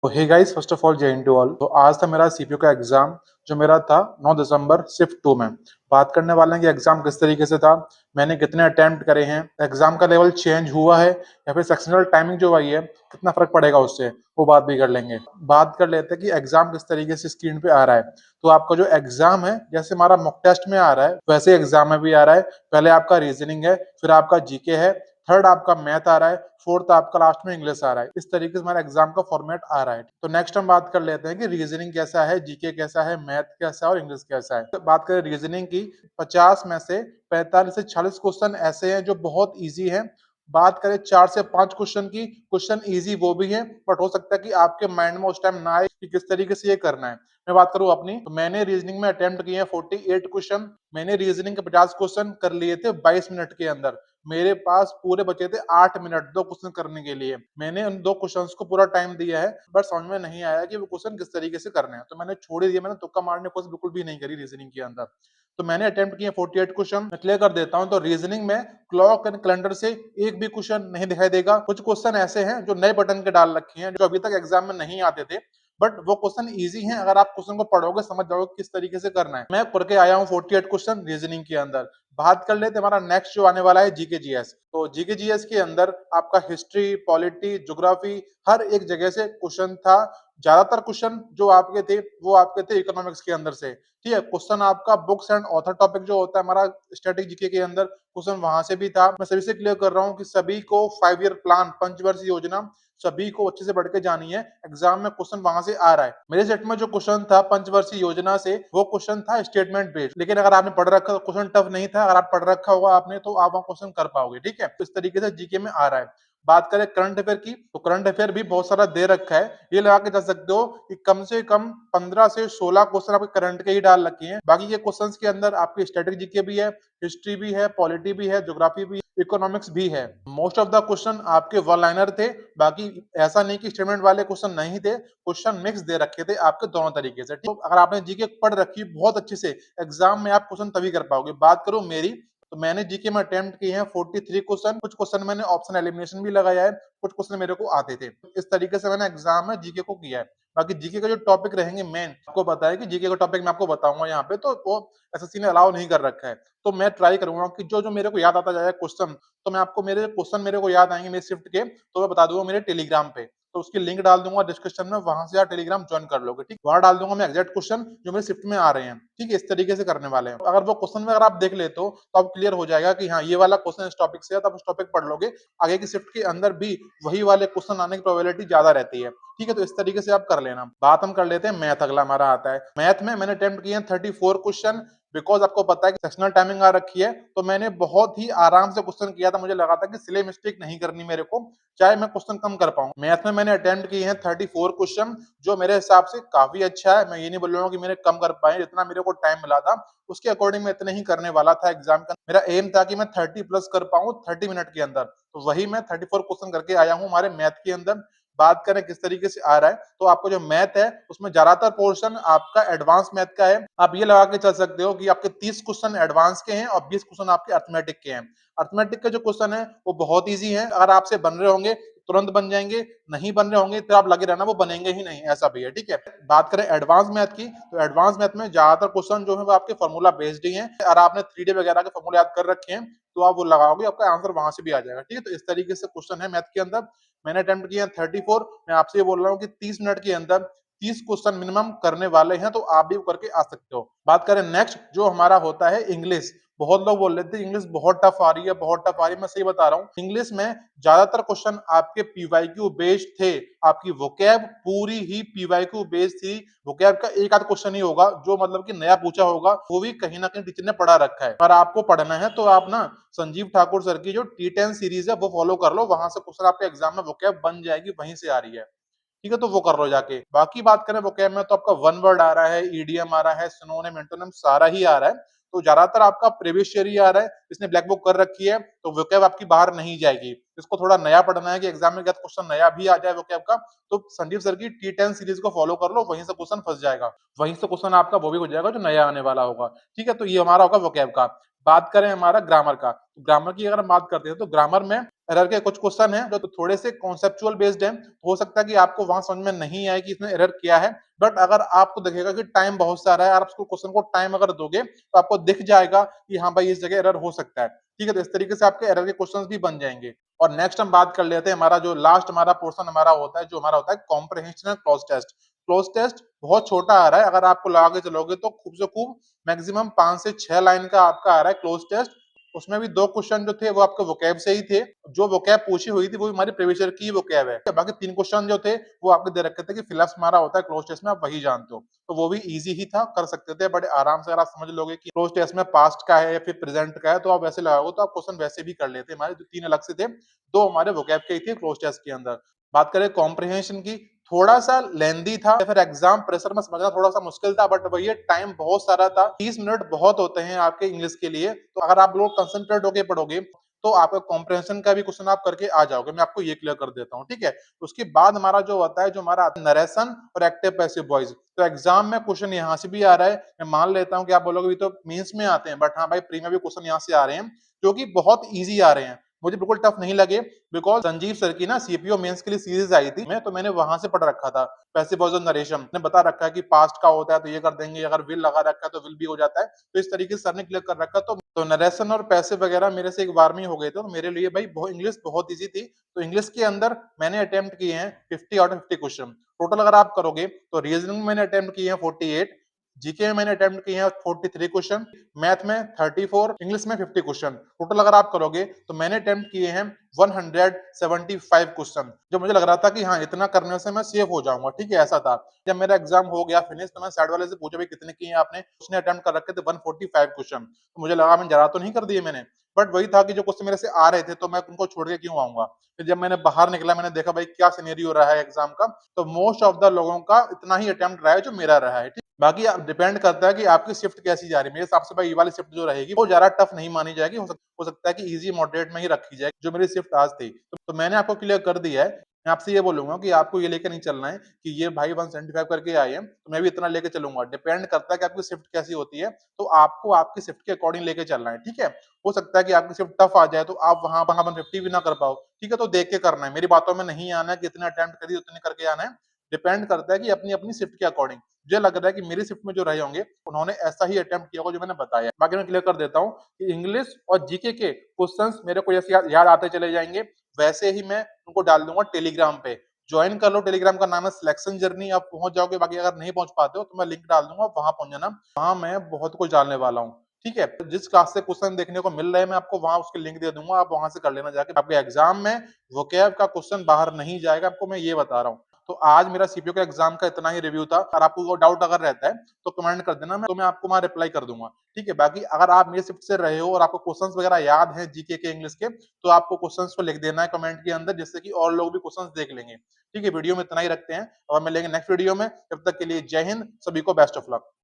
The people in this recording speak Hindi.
तो hey guys, first of all जय हिंद टू ऑल। तो आज था मेरा सीपीयू का एग्जाम जो मेरा था 9 दिसंबर शिफ्ट 2 में। बात करने वाले हैं कि एग्जाम किस तरीके से था, मैंने कितने अटेम्प्ट करे हैं, एग्जाम का लेवल चेंज हुआ है या फिर सेक्शनल टाइमिंग जो आई है कितना फर्क पड़ेगा उससे, वो बात भी कर लेंगे। बात कर लेते हैं कि एग्जाम किस तरीके से स्क्रीन पे आ रहा है। तो आपका जो एग्जाम है जैसे हमारा मॉक टेस्ट में आ रहा है वैसे एग्जाम में भी आ रहा है। पहले आपका रीजनिंग है, फिर आपका जीके है, थर्ड आपका मैथ आ रहा है, फोर्थ आपका लास्ट में इंग्लिश आ रहा है। इस तरीके से हमारा एग्जाम का फॉर्मेट आ रहा है। तो नेक्स्ट हम बात कर लेते हैं कि रीजनिंग कैसा है, जीके कैसा है, मैथ कैसा है और इंग्लिश कैसा है। तो बात करें रीजनिंग की, 50 में से 45 से 40 क्वेश्चन ऐसे हैं जो बहुत ईजी हैं। बात करें 4 से 5 क्वेश्चन की, क्वेश्चन ईजी वो भी है बट हो सकता है कि आपके माइंड में उस टाइम ना आए कि किस तरीके से ये करना है। मैं बात करूं अपनी, तो मैंने रीजनिंग में अटेम्प्ट किए हैं 48 क्वेश्चन। मैंने रीजनिंग के 50 क्वेश्चन कर लिए थे 22 मिनट के अंदर। मेरे पास पूरे बचे थे 8 मिनट 2 क्वेश्चन करने के लिए। मैंने उन 2 क्वेश्चंस को पूरा टाइम दिया है बट समझ में नहीं आया कि वो क्वेश्चन किस तरीके से करने हैं, तो मैंने छोड़ ही दिया। मैंने तुक्का मारने की कोशिश बिल्कुल भी नहीं करी रीजनिंग के अंदर। तो मैंने अटेम्प्ट किए 48 क्वेश्चन। मैं क्लियर कर देता हूं। तो रीजनिंग में क्लॉक एंड कैलेंडर से एक भी क्वेश्चन नहीं दिखाई देगा। कुछ क्वेश्चन ऐसे हैं जो नए बटन के डाल रखे हैं जो अभी तक एग्जाम में नहीं आते थे, बट वो क्वेश्चन इजी हैं। अगर आप क्वेश्चन को पढ़ोगे समझ जाओगे किस तरीके से करना है। मैं करके आया हूँ 48 क्वेश्चन रीजनिंग के अंदर। बात कर लेते हमारा नेक्स्ट जो आने वाला है जीके जीएस। तो जीके जीएस के अंदर आपका हिस्ट्री, पॉलिटी, ज्योग्राफी हर एक जगह से क्वेश्चन था। ज्यादातर क्वेश्चन जो आपके थे वो आपके थे इकोनॉमिक्स के अंदर से। ठीक है, क्वेश्चन आपका बुक्स एंड ऑथर टॉपिक जो होता है हमारा स्टैटिक जीके के अंदर, क्वेश्चन वहां से भी था। मैं सभी से क्लियर कर रहा हूँ कि सभी को 5 ईयर प्लान, पंचवर्षीय योजना सभी को अच्छे से पढ़ के जानी है। एग्जाम में क्वेश्चन वहां से आ रहा है। मेरे सेट में जो क्वेश्चन था पंचवर्षीय योजना से वो क्वेश्चन था स्टेटमेंट बेस्ड, लेकिन अगर आपने पढ़ रखा, क्वेश्चन टफ नहीं था, अगर आप पढ़ रखा होगा आपने तो आप वहां क्वेश्चन कर पाओगे। ठीक है, तो इस तरीके से जीके में आ रहा है। बात करें करंट अफेयर की, तो करंट अफेयर भी बहुत सारा दे रखा है। ये लगा के जा सकते हो कि कम से कम 15 से 16 क्वेश्चन आपके करंट के ही डाल रखे हैं। बाकी के क्वेश्चंस के अंदर आपकी स्टैटिक जीके भी है, हिस्ट्री भी है, पॉलिटी भी है, ज्योग्राफी भी, इकोनॉमिक्स भी है। मोस्ट ऑफ द क्वेश्चन आपके वन लाइनर थे। बाकी ऐसा नहीं कि स्टेटमेंट वाले क्वेश्चन नहीं थे, क्वेश्चन मिक्स दे रखे थे आपके दोनों तरीके से। तो अगर आपने जीके पढ़ रखी बहुत अच्छे से, एग्जाम में आप क्वेश्चन तभी कर पाओगे। बात करूं मेरी, तो मैंने जीके में अटेम्प्ट किए हैं 43 क्वेश्चन। कुछ क्वेश्चन मैंने ऑप्शन एलिमिनेशन भी लगाया है, कुछ क्वेश्चन मेरे को आते थे। इस तरीके से मैंने एग्जाम में जीके को किया है। बाकी जीके का जो टॉपिक रहेंगे मेन, आपको पता है कि जीके का टॉपिक मैं आपको बताऊंगा यहाँ पे, तो वो एसएससी ने अलाउ नहीं कर रखा है। तो मैं ट्राई करूंगा कि जो जो मेरे को याद आता जाएगा क्वेश्चन, तो मैं आपको मेरे क्वेश्चन मेरे को याद आएंगे मेरे शिफ्ट के, तो मैं बता दूंगा मेरे टेलीग्राम पे। तो उसकी लिंक डाल दूंगा डिस्क्रिप्शन में, वहां से आप टेलीग्राम ज्वाइन कर लोगे। ठीक, वहां डाल दूंगा मैं एग्जैक्ट क्वेश्चन जो मेरे शिफ्ट में आ रहे हैं। ठीक है, इस तरीके से करने वाले हैं। अगर वो क्वेश्चन में अगर आप देख लेते हो तो आप क्लियर हो जाएगा कि हाँ ये वाला क्वेश्चन इस टॉपिक से है, तो आप उस टॉपिक पढ़ लोगे। आगे की शिफ्ट के अंदर भी वही वाले क्वेश्चन आने की प्रोबेबिलिटी ज्यादा रहती है। ठीक है, तो इस तरीके से आप कर लेना। बात हम कर लेते हैं मैथ, अगला हमारा आता है। मैथ में मैंने अटेम्प्ट किए हैं 34 क्वेश्चन। बिकॉज आपको पता है कि सेक्शनल टाइमिंग आ रखी है, तो मैंने बहुत ही आराम से क्वेश्चन किया था। मुझे लगा था कि सिले मिस्टेक नहीं करनी मेरे को, चाहे मैं क्वेश्चन कम कर पाऊं। मैथ में मैंने अटेम्प्ट किए हैं 34 क्वेश्चन, जो मेरे हिसाब से काफी अच्छा है। मैं ये नहीं बोल रहा हूँ कि मैंने कम कर पाए, जितना मेरे को टाइम मिला था उसके अकॉर्डिंग मैं इतने ही करने वाला था। एग्जाम का मेरा एम था कि मैं 30 प्लस कर पाऊं 30 मिनट के अंदर, तो वही मैं 34 क्वेश्चन करके आया हूँ हमारे मैथ के अंदर। बात करें किस तरीके से आ रहा है, तो आपका जो मैथ है उसमें ज्यादातर पोर्शन आपका एडवांस मैथ का है। आप ये लगा के चल सकते हो कि आपके 30 क्वेश्चन एडवांस के हैं और 20 क्वेश्चन आपके अर्थमेटिक के हैं। अर्थमेटिक के जो क्वेश्चन है वो बहुत ईजी है, अगर आपसे बन रहे होंगे तुरंत बन जाएंगे, नहीं बन रहे होंगे तो आप लगे रहना, वो बनेंगे ही नहीं, ऐसा भी है। ठीक है, बात करें एडवांस मैथ की, तो एडवांस मैथ में ज्यादातर क्वेश्चन जो है वो आपके फॉर्मूला बेस्ड ही हैं। और आपने 3D वगैरह के फॉर्मूला याद कर रखे हैं तो आप वो लगाओगे, आपका आंसर वहां से भी आ जाएगा। ठीक है, तो इस तरीके से क्वेश्चन है मैथ के अंदर। मैंने अटेम्प्ट किया 34। मैं आपसे ये बोल रहा हूँ कि 30 मिनट के अंदर 30 क्वेश्चन मिनिमम करने वाले हैं, तो आप भी करके आ सकते हो। बात करें नेक्स्ट जो हमारा होता है इंग्लिश। बहुत लोग बोल रहे थे इंग्लिश बहुत टफ आ रही है, बहुत टफ आ रही है। मैं सही बता रहा हूँ, इंग्लिश में ज्यादातर क्वेश्चन आपके पीवाईक्यू बेस्ड थे। आपकी वोकैब पूरी ही पीवाईक्यू बेस्ड थी। वोकैब का एक आध क्वेश्चन ही होगा जो मतलब कि नया पूछा होगा, वो भी कहीं ना कहीं टीचर ने पढ़ा रखा है। अगर आपको पढ़ना है तो आप ना संजीव ठाकुर सर की जो T10 सीरीज है वो फॉलो कर लो, वहां से क्वेश्चन आपके एग्जाम में वोकैब बन जाएगी, वहीं से आ रही है। ठीक है, तो वो कर लो जाके। बाकी बात करें वोकैब में, तो आपका वन वर्ड आ रहा है, ईडीएम आ रहा है, सिनोनिम, एंटोनिम सारा ही आ रहा है। तो ज्यादातर आपका प्रीवियस ईयर ही आ रहा है, इसने ब्लैक बुक कर रखी है, तो वोकैब आपकी बाहर नहीं जाएगी। इसको थोड़ा नया पढ़ना है कि एग्जाम में क्वेश्चन नया भी आ जाए वोकैब का, तो संदीप सर की T10 सीरीज को फॉलो कर लो, वहीं से क्वेश्चन फंस जाएगा, वहीं से क्वेश्चन आपका वो भी हो जाएगा जो नया आने वाला होगा। ठीक है, तो ये हमारा होगा वोकैब का। बात करें हमारा ग्रामर का, तो ग्रामर की अगर हम बात करते हैं तो ग्रामर में एरर के कुछ क्वेश्चन हैं जो थोड़े से कॉन्सेप्चुअल बेस्ड हैं, हो सकता है कि आपको वहां समझ में नहीं आए कि इसमें एरर क्या है, बट अगर आपको दिखेगा कि टाइम बहुत सारा है, आप उसको क्वेश्चन को टाइम अगर दोगे तो आपको दिख जाएगा कि हाँ भाई इस जगह एरर हो सकता है। ठीक है, तो इस तरीके से आपके एरर के क्वेश्चंस भी बन जाएंगे। और नेक्स्ट हम बात कर लेते हैं, हमारा जो लास्ट हमारा पोर्शन हमारा होता है, जो हमारा होता है comprehension cloze test. Cloze test बहुत छोटा आ रहा है, अगर आपको लगा के चलोगे तो खूब से खूब मैक्सिमम 5 से 6 लाइन का आपका आ रहा है क्लोज टेस्ट। उसमें भी 2 क्वेश्चन जो थे वो आपके वोकैब से ही थे, जो वोकैब पूछी हुई थी वो हमारी प्रीवियस ईयर की वोकैब है। बाकी 3 क्वेश्चन जो थे वो आपके दे रखे थे कि फिलहाल हमारा होता है क्लोज टेस्ट में, आप वही जानते हो, तो वो भी इजी ही था, कर सकते थे बड़े आराम से। अगर आप समझ लोगे कि क्लोज टेस्ट में पास्ट का है या फिर प्रेजेंट का है, तो आप वैसे लगाओगे तो आप क्वेश्चन वैसे भी कर लेते। हमारे जो 3 अलग से थे, 2 हमारे वोकैब के ही थे क्लोज टेस्ट के अंदर। बात करें कॉम्प्रिहेंशन की, थोड़ा सा लेंदी था या फिर एग्जाम प्रेशर में समझना थोड़ा सा मुश्किल था, बट वही टाइम बहुत सारा था, 30 मिनट बहुत होते हैं आपके इंग्लिश के लिए, तो अगर आप लोग कंसंट्रेट होके पढ़ोगे तो आपका कॉम्प्रिहेंशन का भी क्वेश्चन आप करके आ जाओगे। मैं आपको ये क्लियर कर देता हूँ, ठीक है। उसके बाद हमारा जो होता है, जो हमारा नरेशन और एक्टिव पैसिव वॉइस, तो एग्जाम में क्वेश्चन यहाँ से भी आ रहा है। मैं मान लेता हूँ कि आप बोलोगे तो मेंस में आते हैं, बट हाँ भाई प्री में भी क्वेश्चन यहाँ से आ रहे हैं, जो कि बहुत ईजी आ रहे हैं, मुझे बिल्कुल टफ नहीं लगे। बिकॉज संजीव सर की ना सीपीओ मेंस के लिए सीरीज आई थी, मैं तो मैंने वहां से पढ़ रखा था। पैसिव वॉइस और नरेशन ने बता रखा है कि पास्ट का होता है तो ये कर देंगे, अगर विल लगा रखा है तो विल भी हो जाता है, तो इस तरीके से सर ने क्लियर कर रखा। तो नरेशन और पैसिव वगैरह मेरे से एक बार में ही हो गए थे, तो मेरे लिए भाई बहुत इंग्लिश बहुत ईजी थी। तो इंग्लिश के अंदर मैंने अटेम्प्ट किए हैं 50 आउट ऑफ 50 क्वेश्चन टोटल। अगर आप करोगे तो रीजनिंग में मैंने अटेम्प्ट किए हैं 48, जीके में मैंने अटेम्प्ट किए हैं 43 क्वेश्चन, मैथ में 34, इंग्लिश में 50 क्वेश्चन टोटल। अगर आप करोगे तो मैंने अटेम्प्ट किए हैं 175 क्वेश्चन, जो मुझे लग रहा था कि हाँ इतना करने से मैं सेफ हो जाऊंगा, ठीक है, ऐसा था। जब मेरा एग्जाम हो गया फिनिश, तो मैं साइड वाले से पूछा भाई कितने किए आपने, उसने अटेम्प्ट कर रखे थे 145 क्वेश्चन, तो मुझे लगा मैं जरा तो नहीं कर दिए मैंने, बट वही था कि जो क्वेश्चन मेरे से आ रहे थे तो मैं उनको छोड़ के क्यों आऊंगा। फिर जब मैंने बाहर निकला, मैंने देखा भाई क्या सिनेरियो रहा है एग्जाम का, तो मोस्ट ऑफ द लोगों का इतना ही अटेम्प्ट रहा है जो मेरा रहा है। बाकी डिपेंड करता है कि आपकी शिफ्ट कैसी जा रही है। मेरे हिसाब से भाई ये वाली शिफ्ट जो रहेगी वो ज्यादा टफ नहीं मानी जाएगी, हो सकता है कि इजी मॉडरेट में ही रखी जाए, जो मेरी शिफ्ट आज थी। तो मैंने आपको क्लियर कर दिया है। मैं आपसे ये बोलूंगा कि आपको ये लेकर नहीं चलना है कि ये भाई 175 करके आए हैं तो मैं भी इतना लेके चलूंगा। डिपेंड करता है कि आपकी शिफ्ट कैसी होती है, तो आपको आपकी शिफ्ट के अकॉर्डिंग लेके चलना है, ठीक है। हो सकता है कि आपकी शिफ्ट टफ आ जाए तो आप वहां वहां 150 भी ना कर पाओ, ठीक है, तो देख के करना है। मेरी बातों में नहीं आना है कि इतने अटेम्प्ट करी उतने करके आना है। डिपेंड करता है कि अपनी अपनी शिफ्ट के अकॉर्डिंग। मुझे लग रहा है कि मेरी शिफ्ट में जो रहे होंगे उन्होंने ऐसा ही अटेम्प्ट किया होगा जो मैंने बताया। बाकी मैं क्लियर कर देता हूँ कि इंग्लिश और जीके के क्वेश्चंस मेरे को जैसे याद आते चले जाएंगे, वैसे ही मैं उनको डाल दूंगा टेलीग्राम पे। ज्वाइन कर लो, टेलीग्राम का नाम है सिलेक्शन जर्नी, आप पहुंच जाओगे। बाकी अगर नहीं पहुंच पाते हो तो मैं लिंक डाल दूंगा, वहां पहुंच जाना। वहां मैं बहुत कुछ डालने वाला हूँ, ठीक है। जिस क्लास से क्वेश्चन देखने को मिल रहे हैं मैं आपको वहां उसके लिंक दे दूंगा, आप वहां से कर लेना जाके। आपके एग्जाम में वोकैब का क्वेश्चन बाहर नहीं जाएगा, आपको मैं ये बता रहा हूँ। तो आज मेरा सीपीयू का एग्जाम का इतना ही रिव्यू था। और आपको वो डाउट अगर रहता है तो कमेंट कर देना, तो मैं आपको वहां रिप्लाई कर दूंगा, ठीक है। बाकी अगर आप मेरे शिफ्ट से रहे हो और आपको क्वेश्चंस वगैरह याद हैं जीके के इंग्लिश के, तो आपको क्वेश्चंस को लिख देना है कमेंट के अंदर, जिससे कि और लोग भी क्वेश्चंस देख लेंगे, ठीक है। वीडियो में इतना ही रखते हैं और मिलेंगे नेक्स्ट वीडियो में। तब तक के लिए जय हिंद, सभी को बेस्ट ऑफ लक।